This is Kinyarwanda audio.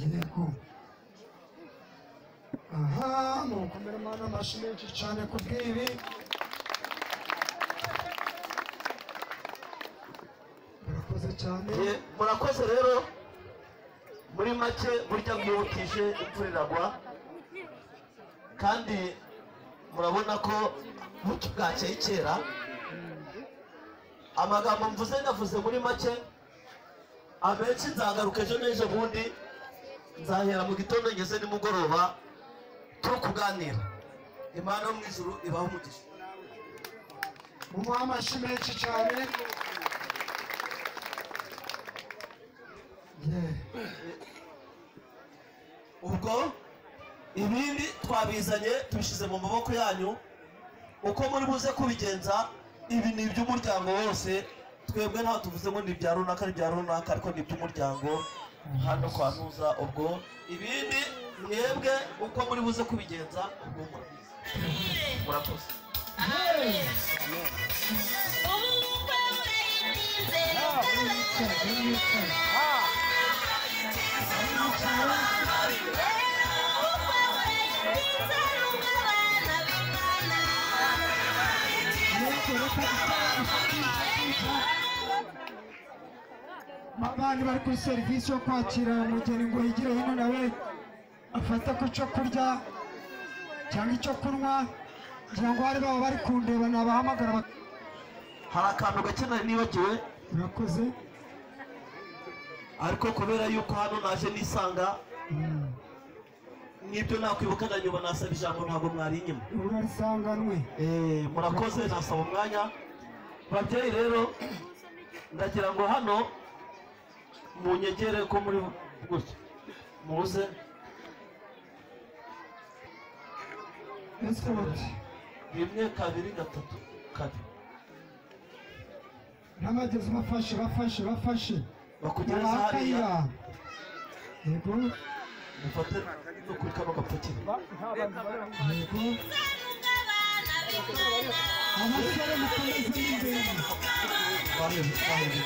yego aha nukomera Imana amashyi menshi cyane ku bw'ibi murakoze cyane murakoze rero muri make burya mwihutije imvura iragwa kandi murabona ko bwakeye kera amagambo mvuze navuze muri make abenshi nzagaruka ejo n'ejo bundi nzahera mu gitondo ngeze nimugoroba turi kuganira Imana yo mu ijuru ibaho umugisha mumuha amashyi menshi cyane ubwo ibindi twabizanye tubishyize mu maboko yanyu uko muri buze kubigenza ibi ni iby'umuryango wose twebwe ntaho tuvuze ngo ni ibya runaka ni ibya runaka ariko ni iby'umuryango hano kwa Ntuza ubwo ibindi mwebwe uko muri buze kubigenza ubwo murakoze abantu bari kuri serivisi yo kwakira umugeni ngo yigire hino nawe afate ku cyo kurya cyangwa icyo kunywa kugira ngo hari baba bari kundeba nabahamagara hari akantu gake nari nibagiwe urakoze ariko kubera yuko hano naje nisanga n'ibyo nakwibuka na nyuma nasaba ijambo ntabwo mwari inyuma urarisanganwe murakoze nasaba umwanya babyeyi rero ndagira ngo hano munyegere ko muri gutya muze rimwe kabiri gatatu kane n'amagezi bafashe bakugereza hariya yego mufate no kuri kano gapfukire yego abasore mukomeze imbere bahebe